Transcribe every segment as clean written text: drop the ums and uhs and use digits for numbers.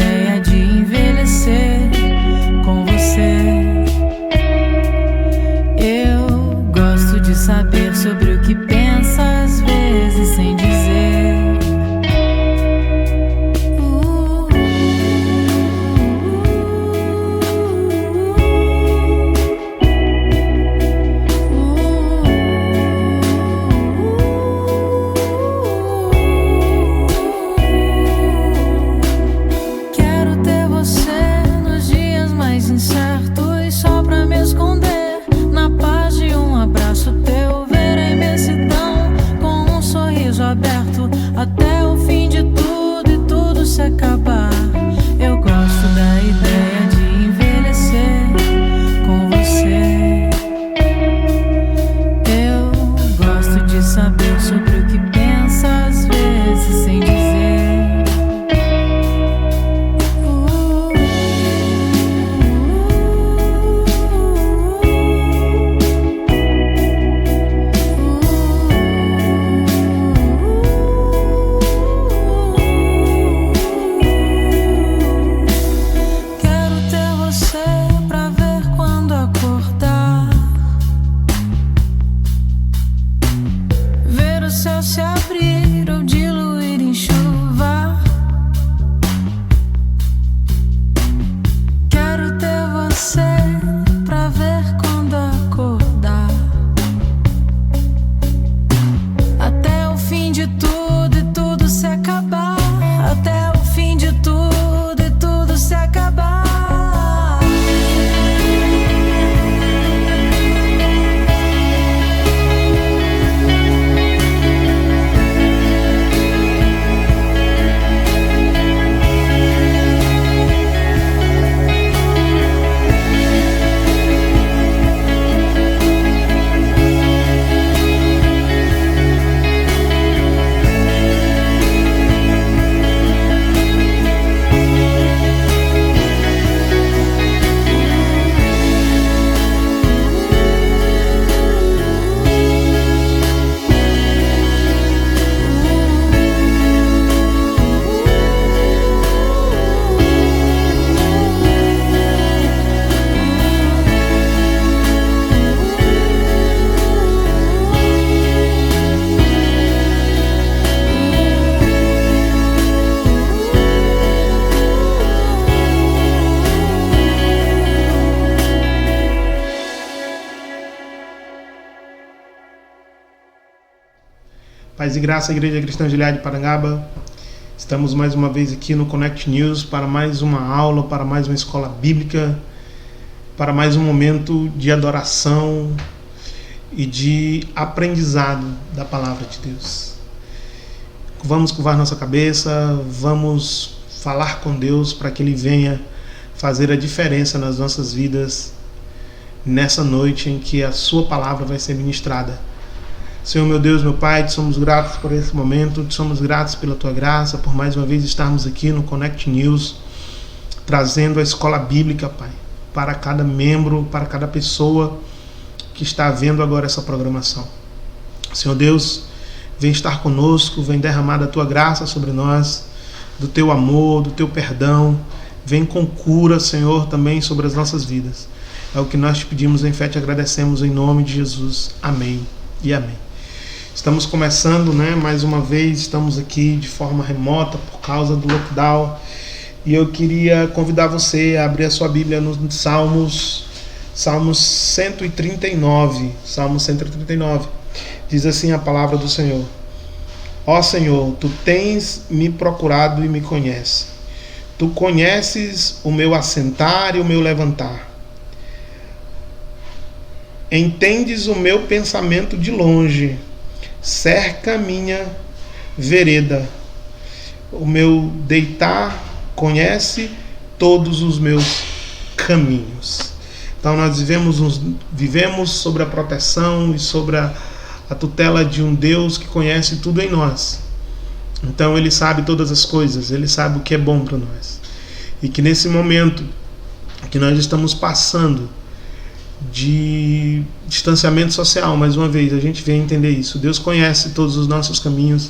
ideia de envelhecer com você. Eu gosto de saber sobre o que pensa às vezes sem dizer. Até o fim de tudo e tudo se acabar. Eu gosto da ideia de envelhecer com você. Eu gosto de saber sobre o que pensa às vezes sem dizer. Se abrir ou diluir em chuva. Quero ter você pra ver quando acordar. Até o fim de tudo e tudo se acabar. Até o fim de tudo e tudo se acabar. Paz e graça, Igreja Cristã Gilead de Parangaba. Estamos mais uma vez aqui no Connect News para mais uma aula, para mais uma escola bíblica, para mais um momento de adoração e de aprendizado da palavra de Deus. Vamos curvar nossa cabeça, vamos falar com Deus para que Ele venha fazer a diferença nas nossas vidas nessa noite em que a Sua palavra vai ser ministrada. Senhor, meu Deus, meu Pai, te somos gratos por esse momento, te somos gratos pela Tua graça, por mais uma vez estarmos aqui no Connect News, trazendo a escola bíblica, Pai, para cada membro, para cada pessoa que está vendo agora essa programação. Senhor Deus, vem estar conosco, vem derramar da Tua graça sobre nós, do Teu amor, do Teu perdão, vem com cura, Senhor, também sobre as nossas vidas. É o que nós te pedimos em fé, te agradecemos em nome de Jesus. Amém e amém. Estamos começando, mais uma vez, estamos aqui de forma remota por causa do lockdown. E eu queria convidar você a abrir a sua Bíblia nos Salmos 139. Salmo 139. Diz assim a palavra do Senhor: Ó Senhor, Tu tens me procurado e me conheces. Tu conheces o meu assentar e o meu levantar. Entendes o meu pensamento de longe. Cerca a minha vereda. O meu deitar conhece todos os meus caminhos. Então nós vivemos sobre a proteção e sobre a tutela de um Deus que conhece tudo em nós. Então Ele sabe todas as coisas, Ele sabe o que é bom para nós. E que nesse momento que nós estamos passando de distanciamento social, mais uma vez, a gente vem entender isso. Deus conhece todos os nossos caminhos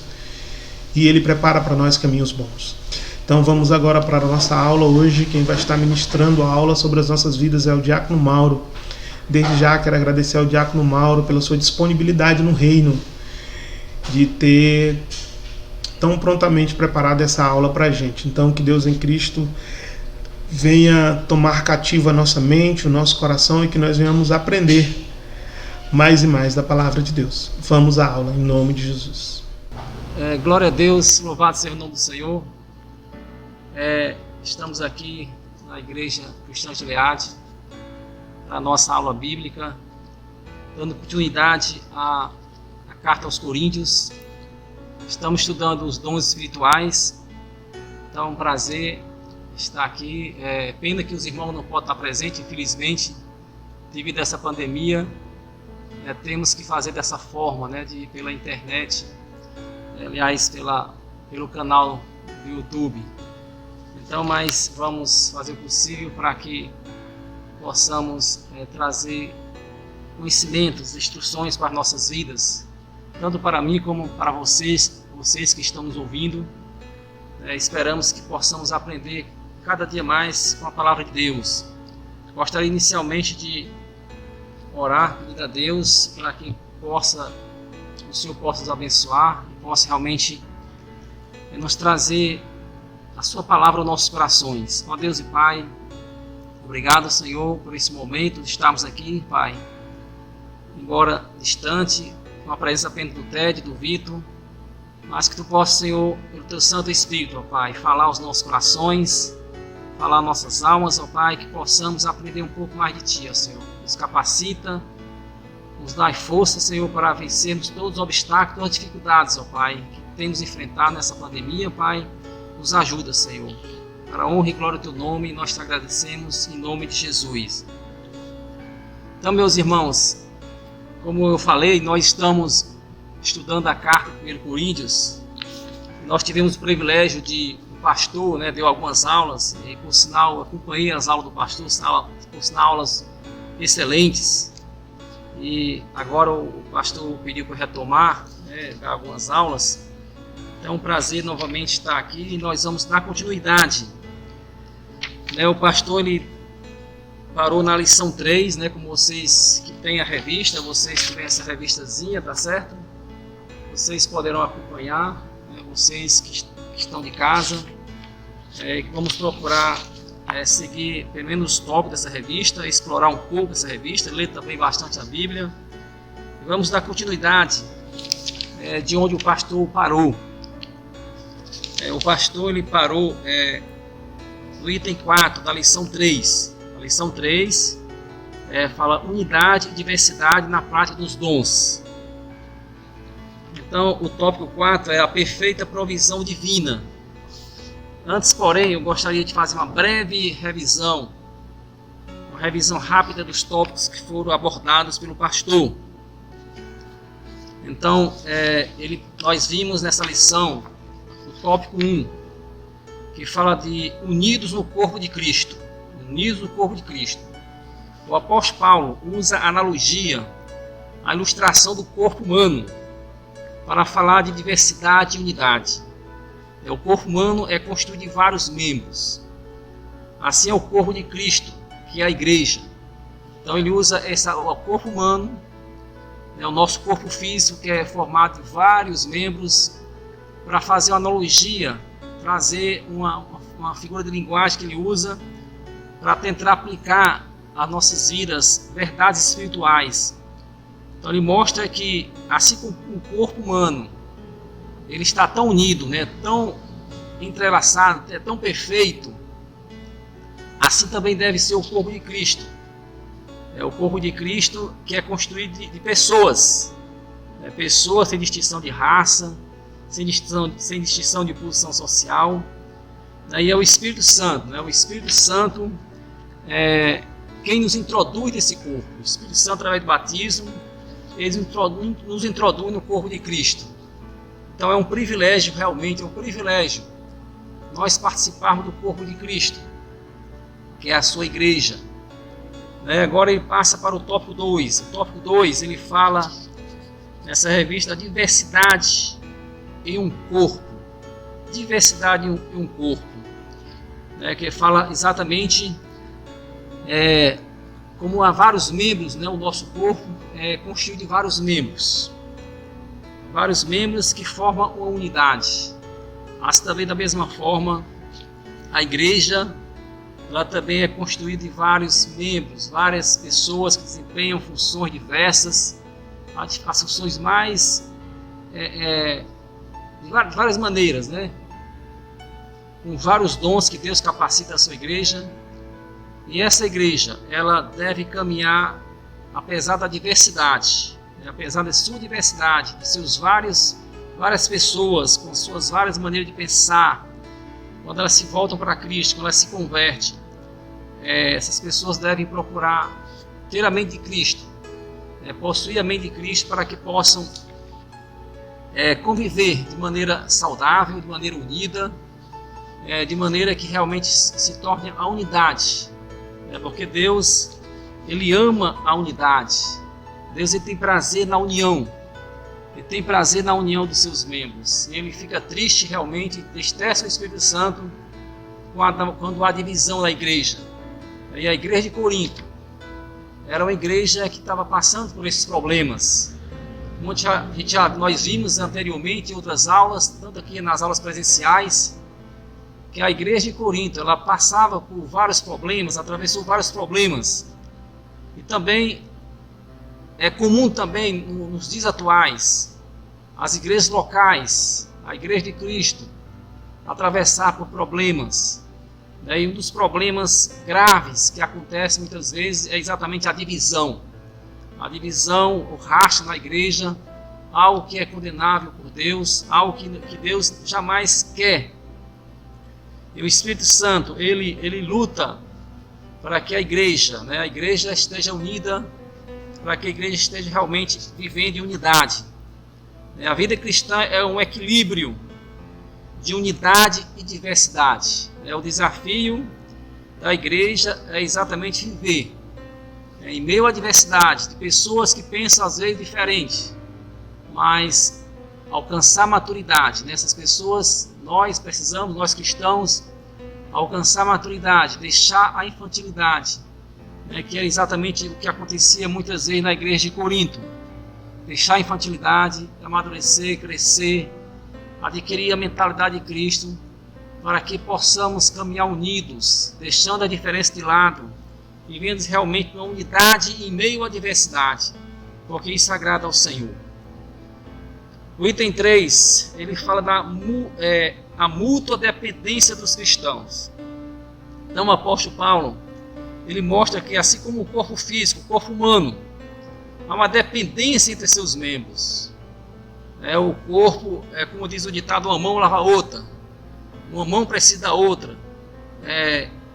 e Ele prepara para nós caminhos bons. Então vamos agora para a nossa aula hoje. Quem vai estar ministrando a aula sobre as nossas vidas é o Diácono Mauro. Desde já quero agradecer ao Diácono Mauro pela sua disponibilidade no reino, de ter tão prontamente preparado essa aula para a gente. Então que Deus em Cristo venha tomar cativo a nossa mente, o nosso coração, e que nós venhamos aprender mais e mais da palavra de Deus. Vamos à aula, em nome de Jesus. Glória a Deus, louvado seja o nome do Senhor. Estamos aqui na Igreja Cristã Gileade, na nossa aula bíblica, dando continuidade à carta aos Coríntios. Estamos estudando os dons espirituais. Então é um prazer estar aqui. Pena que os irmãos não podem estar presentes, infelizmente, devido a essa pandemia. Temos que fazer dessa forma, pela internet, aliás, pelo canal do YouTube. Então, mas vamos fazer o possível para que possamos trazer conhecimentos, instruções para as nossas vidas, tanto para mim como para vocês que estão nos ouvindo. Esperamos que possamos aprender cada dia mais com a palavra de Deus. Gostaria inicialmente de orar, pedir a Deus para que o Senhor possa nos abençoar e possa realmente nos trazer a sua palavra aos nossos corações. Ó Deus e Pai, obrigado, Senhor, por esse momento de estarmos aqui, Pai, embora distante, com a presença apenas do Ted, do Vitor, mas que Tu possa, Senhor, pelo Teu Santo Espírito, ó Pai, falar aos nossos corações, falar às nossas almas, ó Pai, que possamos aprender um pouco mais de Ti, ó Senhor. Nos capacita, nos dá força, Senhor, para vencermos todos os obstáculos, todas as dificuldades, ó Pai, que temos enfrentado nessa pandemia, Pai. Nos ajuda, Senhor. Para a honra e glória do Teu nome, nós te agradecemos em nome de Jesus. Então, meus irmãos, como eu falei, nós estamos estudando a carta de 1 Coríntios. Nós tivemos o privilégio de o pastor, deu algumas aulas, e por sinal, acompanhei as aulas do pastor, por sinal, aulas excelentes. E agora o pastor pediu para retomar, dar algumas aulas. É um prazer novamente estar aqui e nós vamos dar continuidade. O pastor ele parou na lição 3, como vocês que têm a revista, vocês que têm essa revistazinha, tá certo? Vocês poderão acompanhar, vocês que estão de casa. Vamos procurar seguir pelo menos os tópicos dessa revista, explorar um pouco essa revista, ler também bastante a Bíblia. E vamos dar continuidade de onde o pastor parou. O pastor ele parou no item 4 da lição 3. A lição 3 fala unidade e diversidade na prática dos dons. Então, o tópico 4 é a perfeita provisão divina. Antes, porém, eu gostaria de fazer uma breve revisão, uma revisão rápida dos tópicos que foram abordados pelo pastor. Então, nós vimos nessa lição o tópico 1, que fala de unidos no corpo de Cristo. Unidos no corpo de Cristo. O apóstolo Paulo usa a analogia, a ilustração do corpo humano, para falar de diversidade e unidade. O corpo humano é construído de vários membros. Assim é o corpo de Cristo, que é a igreja. Então ele usa o corpo humano, o nosso corpo físico, que é formado de vários membros, para fazer uma analogia, trazer uma figura de linguagem que ele usa para tentar aplicar às nossas vidas verdades espirituais. Então ele mostra que, assim como o corpo humano, ele está tão unido, tão entrelaçado, tão perfeito, assim também deve ser o corpo de Cristo. O corpo de Cristo que é construído de pessoas, pessoas sem distinção de raça, sem distinção de posição social. E é o Espírito Santo, o Espírito Santo é quem nos introduz nesse corpo. O Espírito Santo, através do batismo, ele nos introduz no corpo de Cristo. Então é um privilégio, realmente é um privilégio, nós participarmos do corpo de Cristo, que é a sua igreja. Agora ele passa para o tópico 2. O tópico 2 ele fala nessa revista da diversidade em um corpo. Diversidade em um corpo. né, que fala exatamente como há vários membros, né, o nosso corpo é constituído de vários membros que formam uma unidade. Mas também da mesma forma, a igreja, ela também é constituída de vários membros, várias pessoas que desempenham funções diversas, as funções mais de várias maneiras, né? Com vários dons que Deus capacita a sua igreja. E essa igreja, ela deve caminhar apesar da diversidade, né? Apesar da sua diversidade, de seus várias pessoas com suas várias maneiras de pensar. Quando elas se voltam para Cristo, quando elas se convertem, essas pessoas devem procurar ter a mente de Cristo, possuir a mente de Cristo, para que possam conviver de maneira saudável, de maneira unida, de maneira que realmente se torne a unidade, porque Deus, Ele ama a unidade. Deus, Ele tem prazer na união. Ele tem prazer na união dos seus membros. Ele fica triste realmente, entristece o Espírito Santo quando há divisão da igreja. E a igreja de Corinto era uma igreja que estava passando por esses problemas. Como nós vimos anteriormente em outras aulas, tanto aqui nas aulas presenciais, que a igreja de Corinto, ela passava por vários problemas, atravessou vários problemas. E também é comum também nos dias atuais, as igrejas locais, a igreja de Cristo, atravessar por problemas. E um dos problemas graves que acontece muitas vezes é exatamente a divisão. A divisão, o racha na igreja, algo que é condenável por Deus, algo que Deus jamais quer. E o Espírito Santo, ele luta para que a igreja esteja unida, para que a igreja esteja realmente vivendo em unidade. A vida cristã é um equilíbrio de unidade e diversidade. O desafio da igreja é exatamente viver em meio à diversidade de pessoas que pensam às vezes diferente, mas alcançar maturidade. Nessas pessoas nós cristãos, alcançar maturidade, deixar a infantilidade, que é exatamente o que acontecia muitas vezes na igreja de Corinto. Deixar a infantilidade, amadurecer, crescer, adquirir a mentalidade de Cristo, para que possamos caminhar unidos, deixando a diferença de lado, vivendo realmente uma unidade em meio à diversidade, porque isso agrada ao Senhor. O item 3, ele fala a mútua dependência dos cristãos. Então o apóstolo Paulo, ele mostra que assim como o corpo físico, o corpo humano, há uma dependência entre seus membros. O corpo, como diz o ditado, uma mão lava a outra. Uma mão precisa da outra.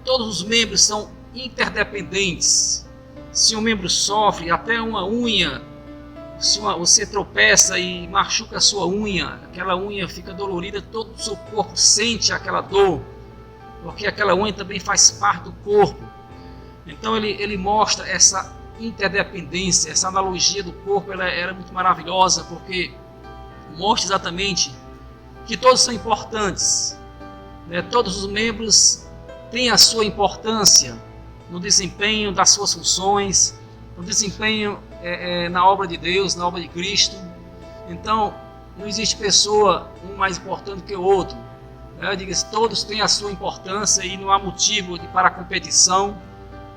Todos os membros são interdependentes. Se um membro sofre, até uma unha, se você tropeça e machuca a sua unha, aquela unha fica dolorida, todo o seu corpo sente aquela dor, porque aquela unha também faz parte do corpo. Então ele mostra essa interdependência, essa analogia do corpo, ela era muito maravilhosa, porque mostra exatamente que todos são importantes, todos os membros têm a sua importância no desempenho das suas funções, no desempenho na obra de Deus, na obra de Cristo. Então não existe pessoa um mais importante que o outro. Eu digo, todos têm a sua importância e não há motivo para a competição,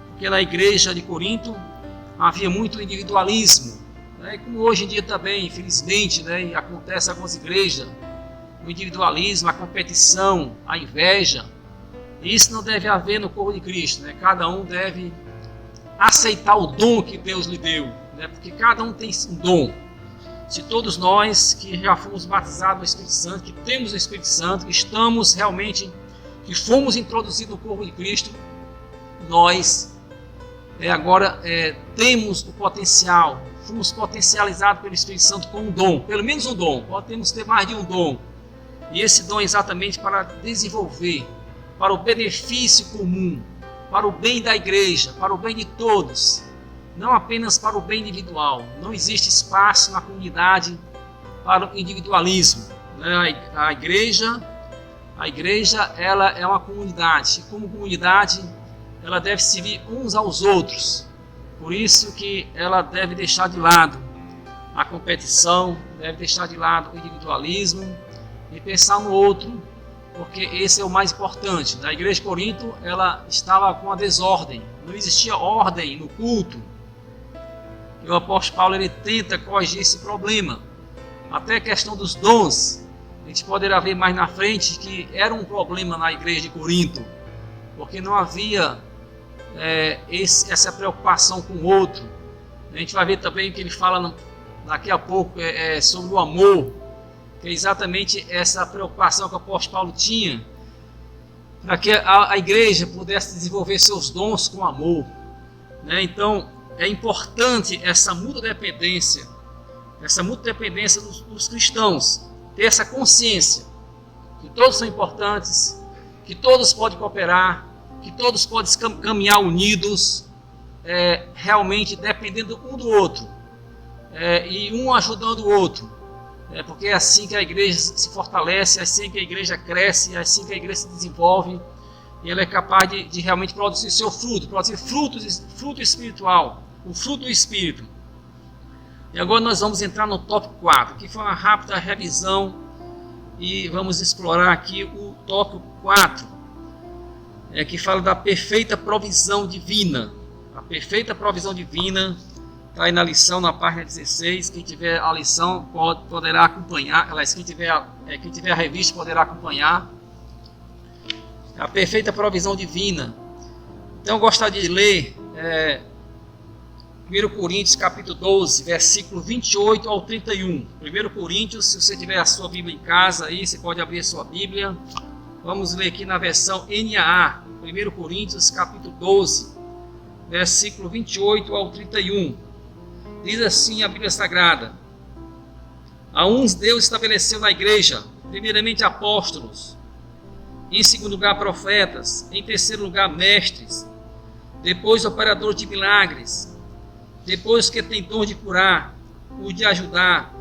porque na igreja de Corinto havia muito individualismo, como hoje em dia também, infelizmente, e acontece em algumas igrejas, o individualismo, a competição, a inveja. E isso não deve haver no corpo de Cristo. Cada um deve aceitar o dom que Deus lhe deu, porque cada um tem um dom. Se todos nós que já fomos batizados no Espírito Santo, que temos o Espírito Santo, que estamos realmente, que fomos introduzidos no corpo de Cristo, nós agora temos o potencial, fomos potencializados pelo Espírito Santo com um dom, pelo menos um dom, podemos ter mais de um dom. E esse dom é exatamente para desenvolver, para o benefício comum, para o bem da igreja, para o bem de todos, não apenas para o bem individual. Não existe espaço na comunidade para o individualismo. A igreja, A igreja, ela é uma comunidade, e como comunidade, ela deve servir uns aos outros. Por isso que ela deve deixar de lado a competição, deve deixar de lado o individualismo e pensar no outro, porque esse é o mais importante. Na igreja de Corinto, ela estava com a desordem, não existia ordem no culto. E o apóstolo Paulo, ele tenta corrigir esse problema. Até a questão dos dons, a gente poderá ver mais na frente que era um problema na igreja de Corinto, porque não havia essa preocupação com o outro. A gente vai ver também que ele fala daqui a pouco sobre o amor, que é exatamente essa preocupação que o apóstolo Paulo tinha, para que a igreja pudesse desenvolver seus dons com amor. Então, é importante essa mútua dependência dos cristãos, ter essa consciência que todos são importantes, que todos podem cooperar, que todos podem caminhar unidos, realmente dependendo um do outro, e um ajudando o outro, porque é assim que a igreja se fortalece, é assim que a igreja cresce, é assim que a igreja se desenvolve, e ela é capaz de realmente produzir seu fruto, produzir fruto espiritual, o fruto do Espírito. E agora nós vamos entrar no tópico 4, que foi uma rápida revisão, e vamos explorar aqui o tópico 4, que fala da perfeita provisão divina. A perfeita provisão divina está aí na lição, na página 16. Quem tiver a lição poderá acompanhar. Aliás, quem tiver a revista poderá acompanhar. A perfeita provisão divina. Então eu gostaria de ler 1 Coríntios capítulo 12, versículo 28 ao 31. 1 Coríntios, se você tiver a sua Bíblia em casa, aí você pode abrir a sua Bíblia. Vamos ler aqui na versão NAA, 1 Coríntios capítulo 12, versículo 28 ao 31. Diz assim a Bíblia Sagrada: a uns Deus estabeleceu na igreja, primeiramente apóstolos, em segundo lugar profetas, em terceiro lugar mestres, depois operadores de milagres, depois que tem dom de curar, ou de ajudar,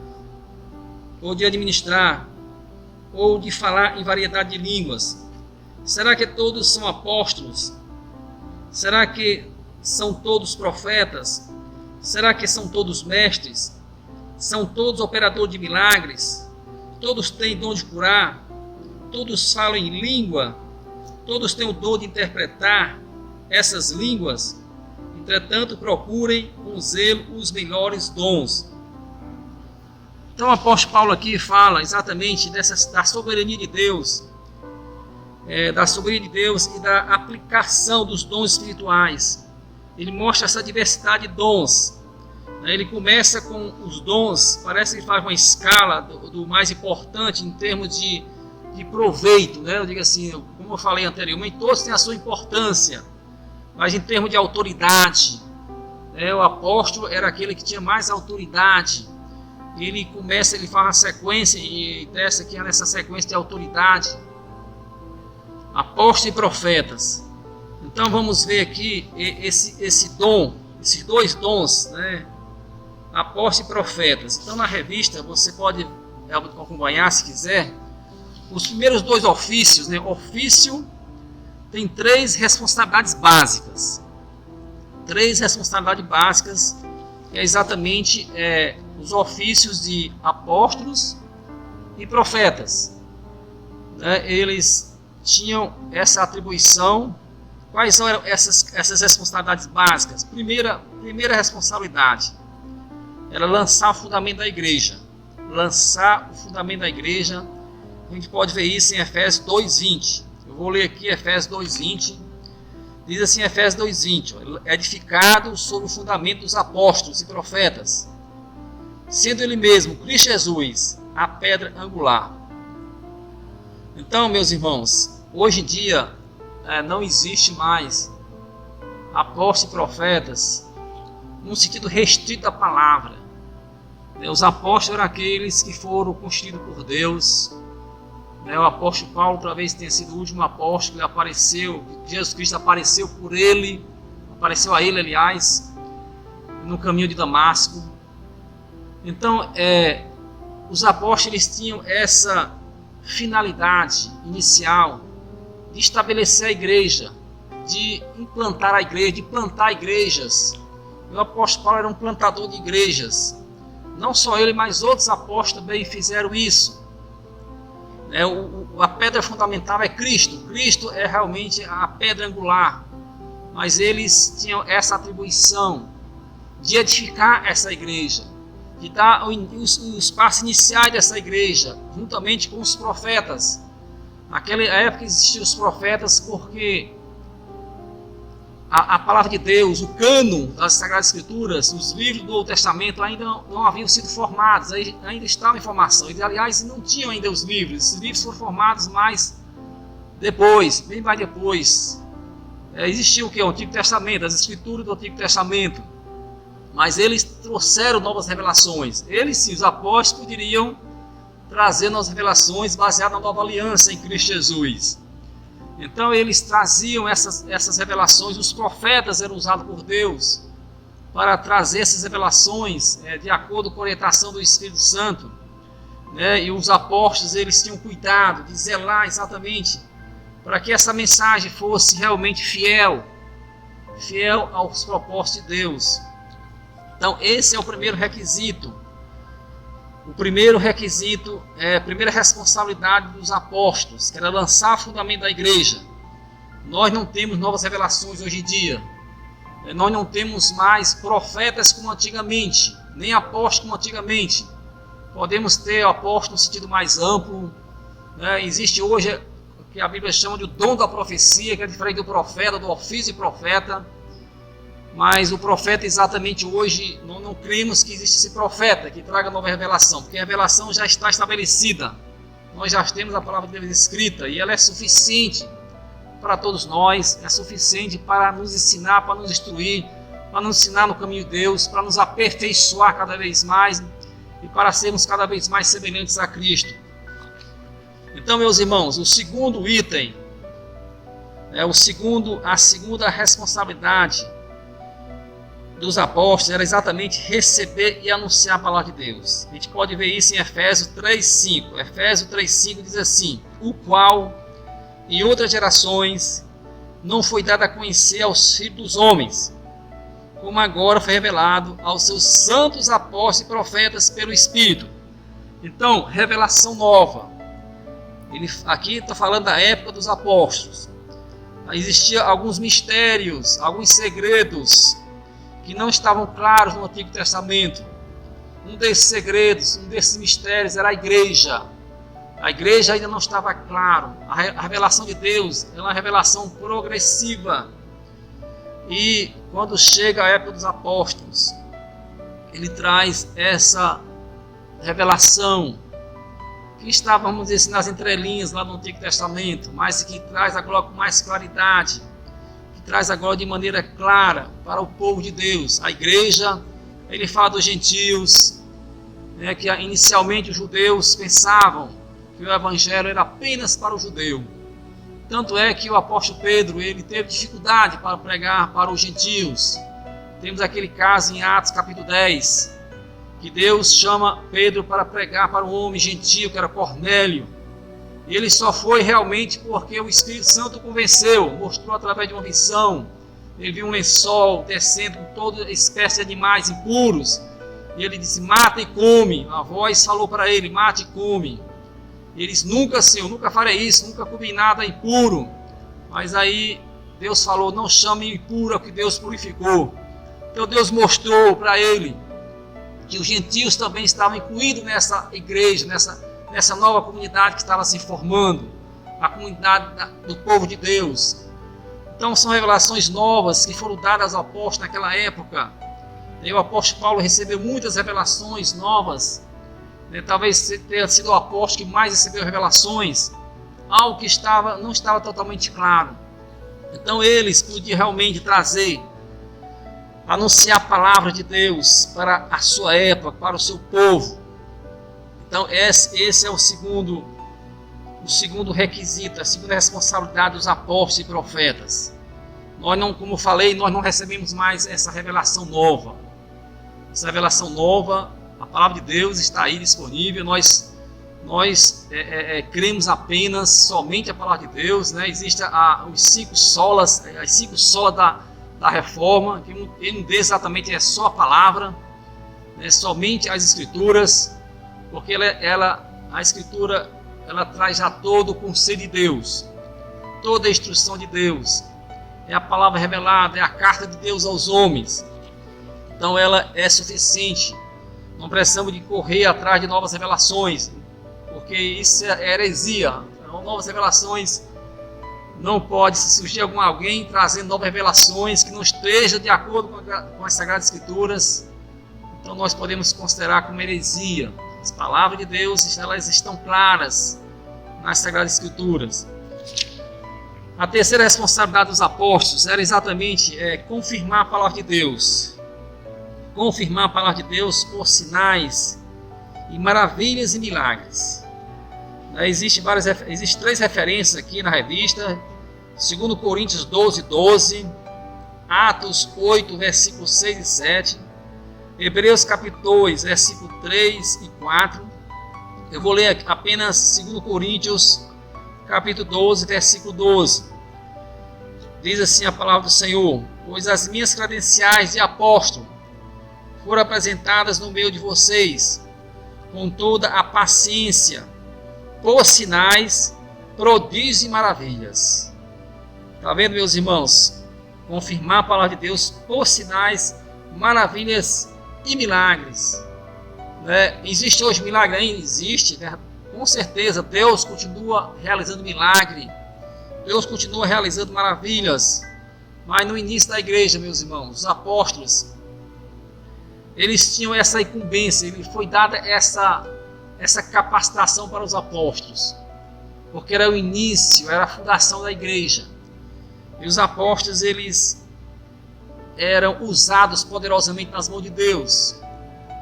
ou de administrar, ou de falar em variedade de línguas. Será que todos são apóstolos? Será que são todos profetas? Será que são todos mestres? São todos operadores de milagres? Todos têm dom de curar? Todos falam em língua? Todos têm o dom de interpretar essas línguas? Entretanto, procurem com zelo os melhores dons. Então o apóstolo Paulo aqui fala exatamente da soberania de Deus, e da aplicação dos dons espirituais. Ele mostra essa diversidade de dons. Ele começa com os dons, parece que faz uma escala do mais importante em termos de proveito. Eu digo assim, como eu falei anteriormente, todos têm a sua importância, mas em termos de autoridade, o apóstolo era aquele que tinha mais autoridade. Ele faz uma sequência, e dessa aqui é nessa sequência de autoridade, apóstolos e profetas. Então vamos ver aqui esse dom, esses dois dons, apóstolos e profetas. Então na revista você pode acompanhar se quiser. Os primeiros dois ofícios, ofício tem 3 responsabilidades básicas. 3 responsabilidades básicas, que é exatamente os ofícios de apóstolos e profetas. Eles tinham essa atribuição. Quais são essas responsabilidades básicas? Primeira responsabilidade era lançar o fundamento da igreja. Lançar o fundamento da igreja. A gente pode ver isso em Efésios 2:20. Eu vou ler aqui Efésios 2:20. Diz assim Efésios 2:20: edificado sobre o fundamento dos apóstolos e profetas, sendo ele mesmo, Cristo Jesus, a pedra angular. Então, meus irmãos, hoje em dia não existe mais apóstolos e profetas num sentido restrito da palavra. Os apóstolos eram aqueles que foram constituídos por Deus. O apóstolo Paulo talvez tenha sido o último apóstolo que apareceu, Jesus Cristo apareceu a ele, aliás, no caminho de Damasco. Então, os apóstolos tinham essa finalidade inicial de estabelecer a igreja, de implantar a igreja, de plantar igrejas. O apóstolo Paulo era um plantador de igrejas. Não só ele, mas outros apóstolos também fizeram isso. A pedra fundamental é Cristo. Cristo é realmente a pedra angular. Mas eles tinham essa atribuição de edificar essa igreja, de dar o espaço inicial dessa igreja, juntamente com os profetas. Naquela época existiam os profetas porque a palavra de Deus, o cânon das Sagradas Escrituras, os livros do Novo Testamento ainda não haviam sido formados, ainda estavam em formação. Eles, aliás, não tinham ainda os livros. Esses livros foram formados mais depois, bem mais depois. Existia o que? O Antigo Testamento, as Escrituras do Antigo Testamento. Mas eles trouxeram novas revelações. Eles sim, os apóstolos, poderiam trazer novas revelações baseadas na nova aliança em Cristo Jesus. Então eles traziam essas revelações. Os profetas eram usados por Deus para trazer essas revelações de acordo com a orientação do Espírito Santo. E os apóstolos, eles tinham cuidado de zelar exatamente para que essa mensagem fosse realmente fiel aos propósitos de Deus. Então esse é o primeiro requisito. O primeiro requisito, a primeira responsabilidade dos apóstolos, que era lançar o fundamento da igreja. Nós não temos novas revelações hoje em dia. Nós não temos mais profetas como antigamente, nem apóstolos como antigamente. Podemos ter apóstolo no sentido mais amplo. Existe hoje o que a Bíblia chama de o dom da profecia, que é diferente do profeta, do ofício de profeta. Mas o profeta, exatamente hoje, não cremos que existe esse profeta que traga nova revelação, porque a revelação já está estabelecida. Nós já temos a palavra de Deus escrita e ela é suficiente para todos nós, é suficiente para nos ensinar, para nos instruir, para nos ensinar no caminho de Deus, para nos aperfeiçoar cada vez mais e para sermos cada vez mais semelhantes a Cristo. Então, meus irmãos, o segundo item, a segunda responsabilidade dos apóstolos era exatamente receber e anunciar a palavra de Deus. A gente pode ver isso em Efésios 3:5. Efésios 3:5 diz assim: o qual em outras gerações não foi dado a conhecer aos filhos dos homens, como agora foi revelado aos seus santos apóstolos e profetas pelo Espírito. Então, revelação nova. Aqui está falando da época dos apóstolos. Existiam alguns mistérios, alguns segredos que não estavam claros no Antigo Testamento. Um desses segredos, um desses mistérios era a igreja. A igreja ainda não estava claro. A revelação de Deus é uma revelação progressiva. E quando chega a época dos apóstolos, ele traz essa revelação que estava, vamos dizer assim, nas entrelinhas lá no Antigo Testamento, mas que traz agora com mais claridade, traz agora de maneira clara para o povo de Deus. A igreja, ele fala dos gentios, que inicialmente os judeus pensavam que o evangelho era apenas para o judeu. Tanto é que o apóstolo Pedro, ele teve dificuldade para pregar para os gentios. Temos aquele caso em Atos capítulo 10, que Deus chama Pedro para pregar para um homem gentio, que era Cornélio. E ele só foi realmente porque o Espírito Santo o convenceu, mostrou através de uma visão. Ele viu um lençol descendo com toda espécie de animais impuros. E ele disse: mata e come. A voz falou para ele: mate e come. E ele disse: nunca, Senhor, nunca farei isso, nunca comi nada impuro. Mas aí Deus falou: não chame impuro o que Deus purificou. Então Deus mostrou para ele que os gentios também estavam incluídos nessa igreja, nessa nova comunidade que estava se formando, a comunidade do povo de Deus. Então são revelações novas que foram dadas ao apóstolo naquela época. E o apóstolo Paulo recebeu muitas revelações novas. Talvez tenha sido o apóstolo que mais recebeu revelações, algo que não estava totalmente claro. Então eles podiam realmente trazer, anunciar a palavra de Deus para a sua época, para o seu povo. Então esse é o segundo requisito, a segunda responsabilidade dos apóstolos e profetas. Nós não, como eu falei, nós não recebemos mais essa revelação nova. Essa revelação nova, a palavra de Deus está aí disponível, nós nós cremos apenas somente a palavra de Deus, né? Existem os 5 solas, as 5 solas da reforma, que um deles exatamente é só a palavra, né? Somente as escrituras, porque a escritura ela traz já todo o conselho de Deus, toda a instrução de Deus, é a palavra revelada, é a carta de Deus aos homens. Então ela é suficiente, não precisamos de correr atrás de novas revelações, porque isso é heresia. Então, novas revelações, não pode surgir alguém trazendo novas revelações que não esteja de acordo com as Sagradas Escrituras, então nós podemos considerar como heresia. As palavras de Deus, elas estão claras nas Sagradas Escrituras. A terceira responsabilidade dos apóstolos era exatamente confirmar a palavra de Deus. Confirmar a palavra de Deus por sinais e maravilhas e milagres. Existem 3 referências aqui na revista: 2 Coríntios 12:12, Atos 8, versículos 6 e 7, Hebreus capítulo 2, versículo 3 e 4. Eu vou ler apenas 2 Coríntios capítulo 12, versículo 12. Diz assim a palavra do Senhor: pois as minhas credenciais de apóstolo foram apresentadas no meio de vocês, com toda a paciência, por sinais, prodígios e maravilhas. Está vendo, meus irmãos? Confirmar a palavra de Deus por sinais, maravilhas e milagres. Existe hoje milagre ainda? Existe, né? Com certeza. Deus continua realizando milagre, Deus continua realizando maravilhas. Mas no início da igreja, meus irmãos, os apóstolos, eles tinham essa incumbência, lhe foi dada essa capacitação para os apóstolos, porque era o início, era a fundação da igreja. E os apóstolos, eles eram usados poderosamente nas mãos de Deus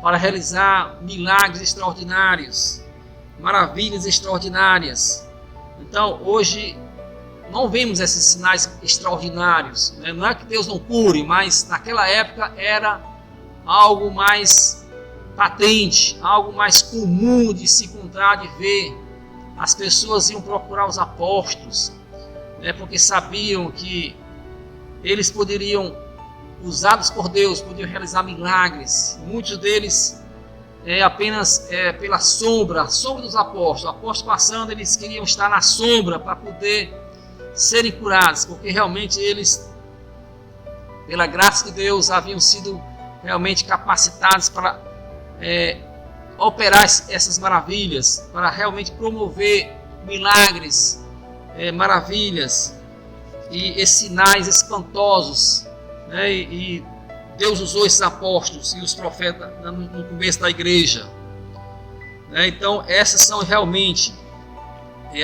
para realizar milagres extraordinários, maravilhas extraordinárias. Então, hoje, não vemos esses sinais extraordinários, né? Não é que Deus não cure, mas naquela época era algo mais patente, algo mais comum de se encontrar, de ver. As pessoas iam procurar os apóstolos, né, porque sabiam que eles poderiam, usados por Deus, podiam realizar milagres. Muitos deles apenas pela sombra dos apóstolos. O apóstolo passando, eles queriam estar na sombra para poder serem curados, porque realmente eles, pela graça de Deus, haviam sido realmente capacitados para operar essas maravilhas, para realmente promover milagres, maravilhas e sinais espantosos, né? E Deus usou esses apóstolos e os profetas no começo da igreja, né? Então essas são realmente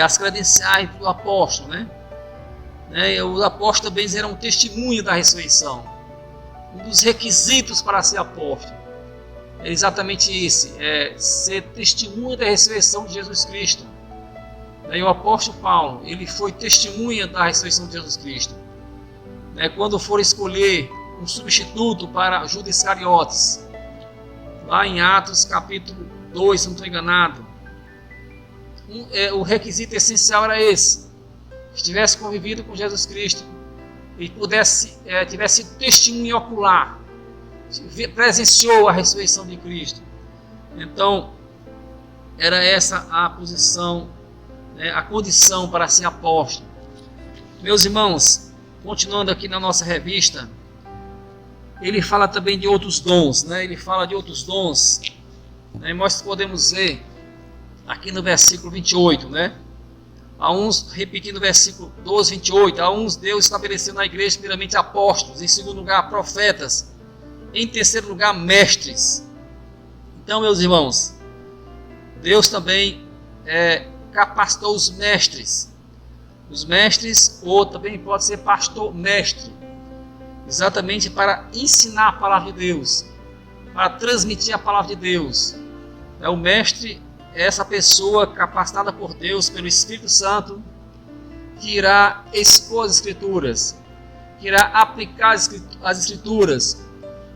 as credenciais do apóstolo, né? Os apóstolos também eram um testemunho da ressurreição. Um dos requisitos para ser apóstolo é exatamente esse, ser testemunha da ressurreição de Jesus Cristo. E o apóstolo Paulo, ele foi testemunha da ressurreição de Jesus Cristo. Quando for escolher um substituto para Judas Iscariotes, lá em Atos capítulo 2, se não estou enganado, o requisito essencial era esse: que tivesse convivido com Jesus Cristo e tivesse testemunho ocular, presenciou a ressurreição de Cristo. Então, era essa a posição, a condição para ser apóstolo. Meus irmãos, continuando aqui na nossa revista, ele fala também de outros dons, né? Ele fala de outros dons, né? Nós podemos ver aqui no versículo 28, né? A uns, repetindo o versículo 12, 28, a uns Deus estabeleceu na igreja primeiramente apóstolos, em segundo lugar profetas, em terceiro lugar mestres. Então, meus irmãos, Deus também capacitou os mestres. Os mestres, ou também pode ser pastor mestre, exatamente para ensinar a palavra de Deus, para transmitir a palavra de Deus. O mestre é essa pessoa capacitada por Deus, pelo Espírito Santo, que irá expor as Escrituras, que irá aplicar as Escrituras,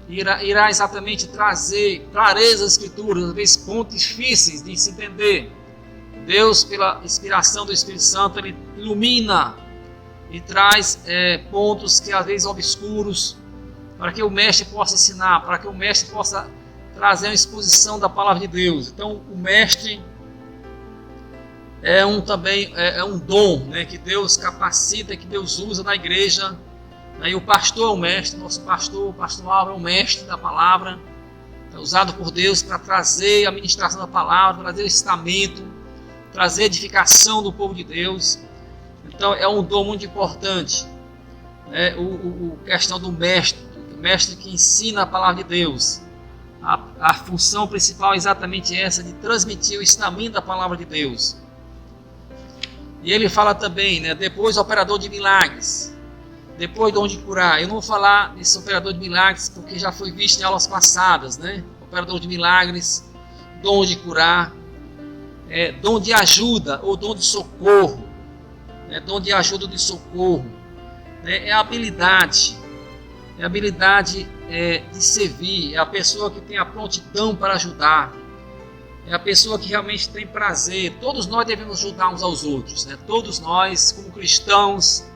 irá exatamente trazer clareza às Escrituras, às vezes pontos difíceis de se entender, Deus, pela inspiração do Espírito Santo, Ele ilumina e traz pontos que às vezes obscuros, para que o mestre possa ensinar, para que o mestre possa trazer uma exposição da palavra de Deus. Então, o mestre é um dom, né, que Deus capacita, que Deus usa na igreja. E o pastor é o mestre, nosso pastor, o pastor Álvaro é o mestre da palavra, é usado por Deus para trazer a ministração da palavra, trazer o ensinamento, trazer edificação do povo de Deus. Então é um dom muito importante, né? A questão do mestre, o mestre que ensina a palavra de Deus. A função principal é exatamente essa, de transmitir o ensinamento da palavra de Deus. E ele fala também, né, depois operador de milagres, depois dom de curar. Eu não vou falar desse operador de milagres porque já foi visto em aulas passadas, né? Operador de milagres, dom de curar, dom de ajuda ou dom de socorro, né? Dom de ajuda ou de socorro, né? É a habilidade de servir, é a pessoa que tem a prontidão para ajudar, é a pessoa que realmente tem prazer. Todos nós devemos ajudar uns aos outros, né? Todos nós, como cristãos,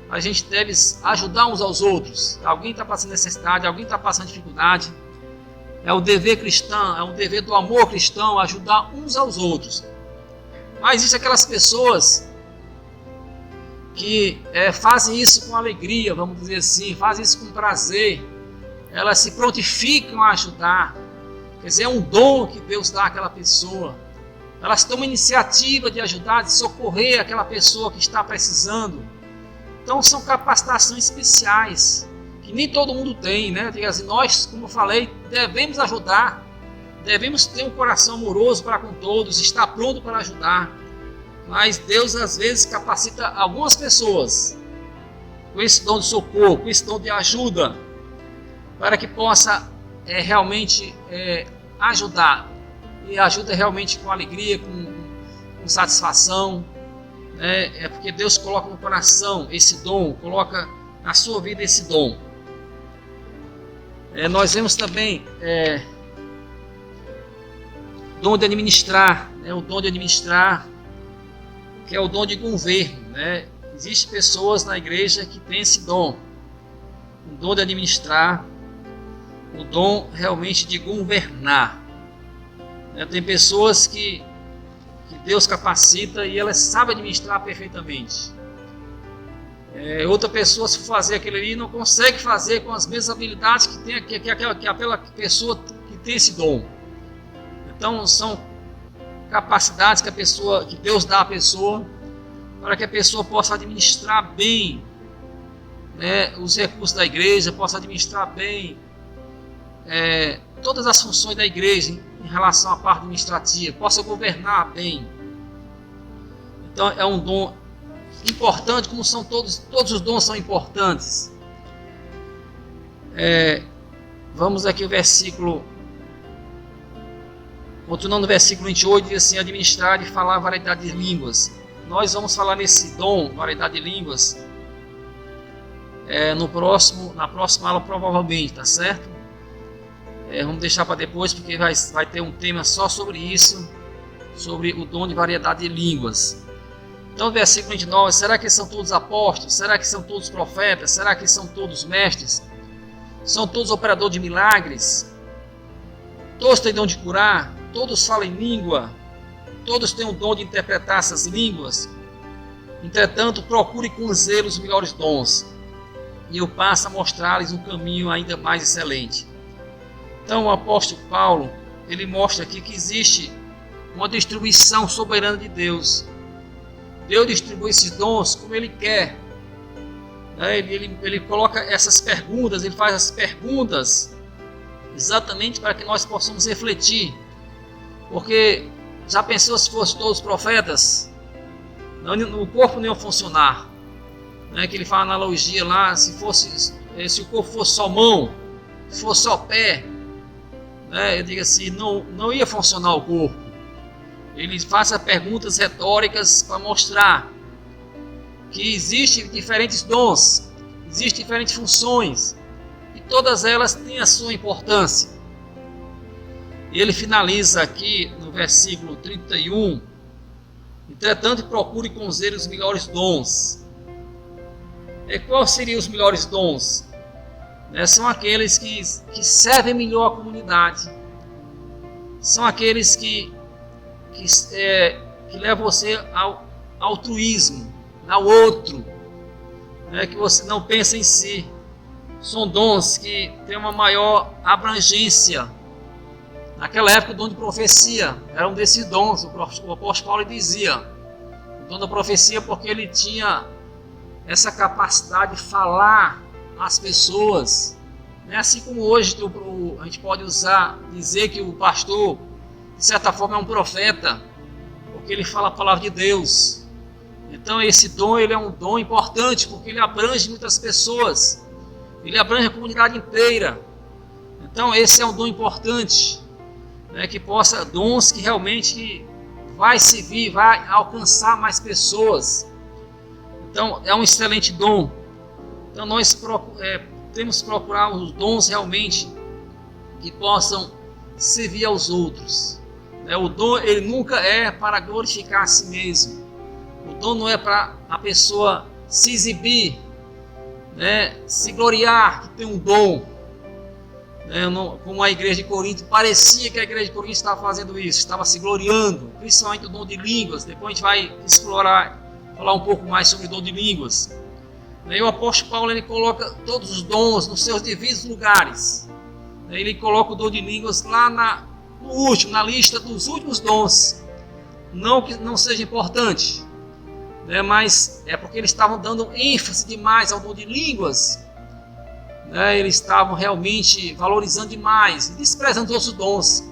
a gente deve ajudar uns aos outros. Alguém está passando necessidade, alguém está passando dificuldade. É o dever cristão, é o dever do amor cristão, ajudar uns aos outros. Mas existem aquelas pessoas que fazem isso com alegria, vamos dizer assim, fazem isso com prazer. Elas se prontificam a ajudar. Quer dizer, é um dom que Deus dá àquela pessoa. Elas tomam iniciativa de ajudar, de socorrer aquela pessoa que está precisando. Então são capacitações especiais, que nem todo mundo tem, né? Assim, nós, como eu falei, devemos ajudar, devemos ter um coração amoroso para com todos, estar pronto para ajudar. Mas Deus às vezes capacita algumas pessoas com esse dom de socorro, com esse dom de ajuda, para que possa realmente ajudar. E ajuda realmente com alegria, com satisfação. É porque Deus coloca no coração esse dom, coloca na sua vida esse dom. Nós vemos também dom de administrar, o dom de administrar, que é o dom de governo, né? Existem pessoas na igreja que têm esse dom, o dom de administrar, o dom realmente de governar. Tem pessoas que Deus capacita e elas sabem administrar perfeitamente. Outra pessoa, se for fazer aquilo ali, não consegue fazer com as mesmas habilidades que tem aquela pessoa que tem esse dom. Então são capacidades que Deus dá à pessoa para que a pessoa possa administrar bem, né, os recursos da igreja, possa administrar bem todas as funções da igreja em relação à parte administrativa, possa governar bem. Então é um dom importante, como são todos os dons são importantes. Vamos aqui o versículo, continuando no versículo 28, diz assim: administrar e falar variedade de línguas. Nós vamos falar nesse dom, variedade de línguas, na próxima aula provavelmente, tá certo? Vamos deixar para depois, porque vai ter um tema só sobre isso, sobre o dom de variedade de línguas. Então, versículo 29, será que são todos apóstolos? Será que são todos profetas? Será que são todos mestres? São todos operadores de milagres? Todos têm dom de curar? Todos falam em língua? Todos têm o dom de interpretar essas línguas? Entretanto, procure com zelo os melhores dons, e eu passo a mostrar-lhes um caminho ainda mais excelente. Então o apóstolo Paulo, ele mostra aqui que existe uma distribuição soberana de Deus. Deus distribui esses dons como Ele quer. Ele coloca essas perguntas, Ele faz as perguntas exatamente para que nós possamos refletir. Porque já pensou se fossem todos profetas? O corpo não ia funcionar. Que ele fala a analogia lá, se o corpo fosse só mão, se fosse só pé, eu digo assim, não ia funcionar o corpo. Ele faz perguntas retóricas para mostrar que existem diferentes dons, existem diferentes funções, e todas elas têm a sua importância. E ele finaliza aqui no versículo 31, Entretanto, procure com zelo os melhores dons. Quais seriam os melhores dons? São aqueles que servem melhor a comunidade. São aqueles que levam você ao altruísmo, ao outro, que você não pensa em si. São dons que têm uma maior abrangência. Naquela época, o dom de profecia era um desses dons. O apóstolo Paulo dizia o dom da profecia porque ele tinha essa capacidade de falar às pessoas. Assim como hoje a gente pode dizer que o pastor, de certa forma, é um profeta, porque ele fala a palavra de Deus. Então esse dom ele é um dom importante, porque ele abrange muitas pessoas, ele abrange a comunidade inteira. Então esse é um dom importante, dons que realmente vai servir, vai alcançar mais pessoas. Então é um excelente dom. Então nós temos que procurar os dons realmente que possam servir aos outros. O dom ele nunca é para glorificar a si mesmo. O dom não é para a pessoa se exibir, se gloriar que tem um dom. Como a igreja de Corinto, parecia que a igreja de Corinto estava fazendo isso, estava se gloriando, principalmente o dom de línguas. Depois a gente vai falar um pouco mais sobre o dom de línguas. E o apóstolo Paulo ele coloca todos os dons nos seus devidos lugares. Ele coloca o dom de línguas lá no último, na lista dos últimos dons. Não que não seja importante, mas é porque eles estavam dando ênfase demais ao dom de línguas. Eles estavam realmente valorizando demais e desprezando os outros dons.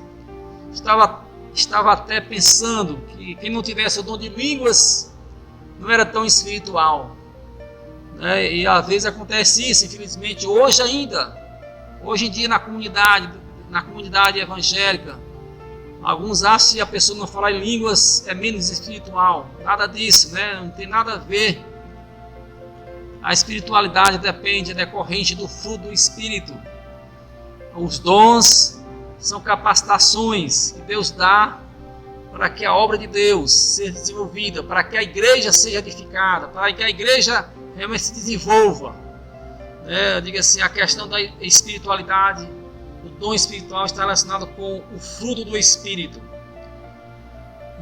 Estava até pensando que quem não tivesse o dom de línguas não era tão espiritual. E às vezes acontece isso, infelizmente, hoje em dia na comunidade evangélica, alguns acham que a pessoa não falar em línguas é menos espiritual. Nada disso, não tem nada a ver. A espiritualidade é decorrente do fruto do Espírito. Os dons são capacitações que Deus dá para que a obra de Deus seja desenvolvida, para que a igreja seja edificada, para que a igreja realmente se desenvolva. Diga assim, a questão da espiritualidade, o dom espiritual está relacionado com o fruto do Espírito.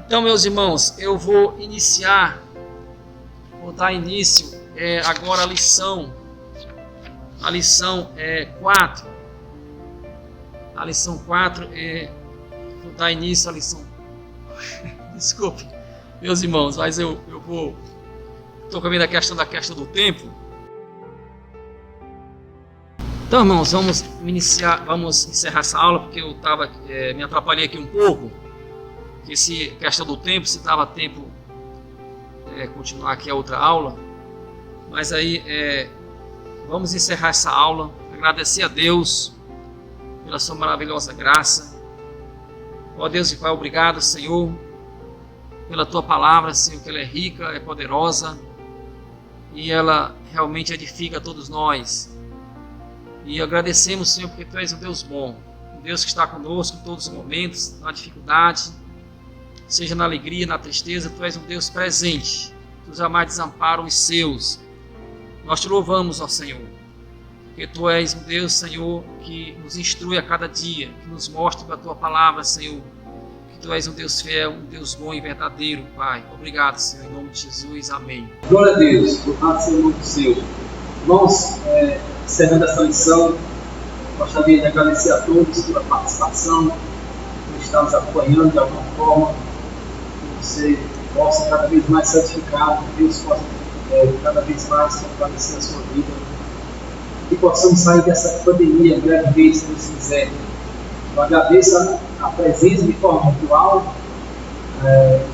Então, meus irmãos, eu vou dar início agora a lição 4. A lição 4 vou dar início à lição. Desculpe, meus irmãos, mas eu vou. Estou com medo da questão do tempo. Então, irmãos, vamos encerrar essa aula, porque eu me atrapalhei aqui um pouco. Porque se questão do tempo, se dava tempo continuar aqui a outra aula. Mas aí vamos encerrar essa aula. Agradecer a Deus pela sua maravilhosa graça. Ó Deus e Pai, obrigado, Senhor, pela tua palavra, Senhor, que ela é rica, é poderosa e ela realmente edifica a todos nós. E agradecemos, Senhor, porque tu és um Deus bom, um Deus que está conosco em todos os momentos, na dificuldade, seja na alegria, na tristeza. Tu és um Deus presente, tu jamais desampara os seus. Nós te louvamos, ó Senhor, porque tu és um Deus, Senhor, que nos instrui a cada dia, que nos mostra com a tua palavra, Senhor, que tu és um Deus fiel, um Deus bom e verdadeiro, Pai. Obrigado, Senhor, em nome de Jesus, amém. Glória a Deus, louvado seja o nome do Senhor. Irmãos, encerrando essa lição, gostaria de agradecer a todos pela participação, por estar nos acompanhando de alguma forma, que você possa cada vez mais santificar, que Deus possa cada vez mais fortalecer a sua vida, e possamos sair dessa pandemia brevemente, se Deus quiser. Eu agradeço a presença de forma virtual.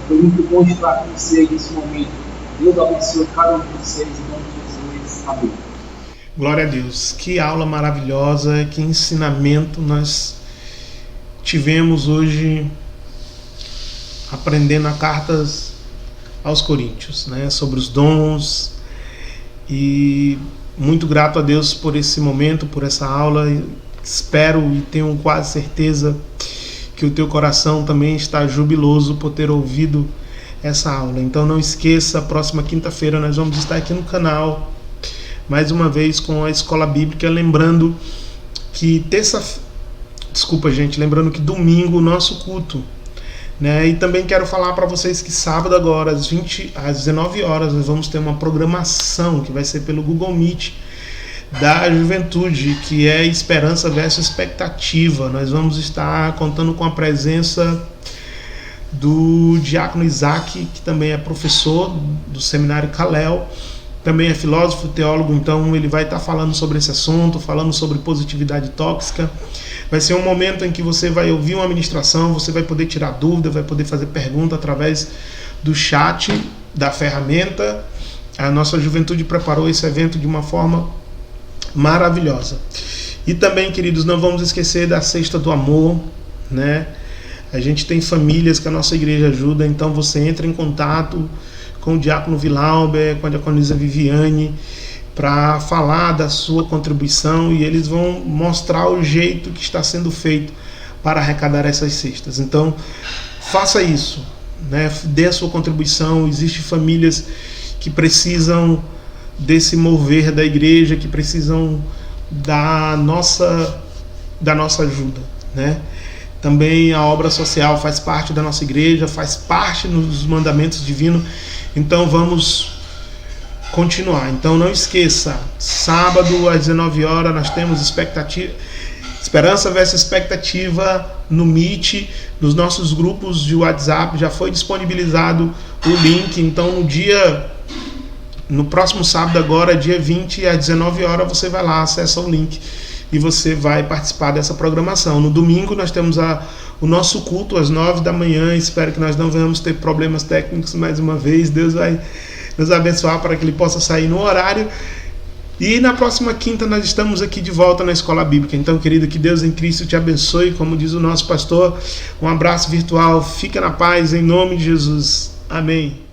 Foi muito bom estar com vocês nesse momento. Deus abençoe cada um de vocês, em nome de Jesus. Amém. Glória a Deus. Que aula maravilhosa, que ensinamento nós tivemos hoje aprendendo a cartas aos Coríntios, sobre os dons. E muito grato a Deus por esse momento, por essa aula. Espero e tenho quase certeza que o teu coração também está jubiloso por ter ouvido essa aula. Então não esqueça, próxima quinta-feira nós vamos estar aqui no canal, mais uma vez com a Escola Bíblica, lembrando que lembrando que domingo o nosso culto, né? E também quero falar para vocês que sábado agora às 19 horas nós vamos ter uma programação que vai ser pelo Google Meet da juventude, que é Esperança versus Expectativa. Nós vamos estar contando com a presença do diácono Isaac, que também é professor do seminário Calel, também é filósofo, teólogo, então ele vai estar falando sobre esse assunto, falando sobre positividade tóxica. Vai ser um momento em que você vai ouvir uma ministração, você vai poder tirar dúvida, vai poder fazer pergunta através do chat da ferramenta. A nossa juventude preparou esse evento de uma forma maravilhosa. E também, queridos, não vamos esquecer da Cesta do Amor, né? A gente tem famílias que a nossa igreja ajuda, então você entra em contato com o diácono Vilauber, com a diaconisa Viviane, para falar da sua contribuição, e eles vão mostrar o jeito que está sendo feito para arrecadar essas cestas. Então, faça isso, né? Dê a sua contribuição. Existem famílias que precisam desse mover da igreja, que precisam da nossa ajuda, né? Também a obra social faz parte da nossa igreja, faz parte dos mandamentos divinos. Então vamos continuar. Então não esqueça, sábado às 19 horas nós temos Esperança versus Expectativa no Meet, nos nossos grupos de WhatsApp. Já foi disponibilizado o link. Então no próximo sábado agora, dia 20, às 19 horas, você vai lá, acessa o link e você vai participar dessa programação. No domingo nós temos o nosso culto às 9 da manhã. Espero que nós não venhamos ter problemas técnicos mais uma vez. Deus vai nos abençoar para que ele possa sair no horário. E na próxima quinta nós estamos aqui de volta na Escola Bíblica. Então, querido, que Deus em Cristo te abençoe. Como diz o nosso pastor, um abraço virtual. Fica na paz, em nome de Jesus. Amém.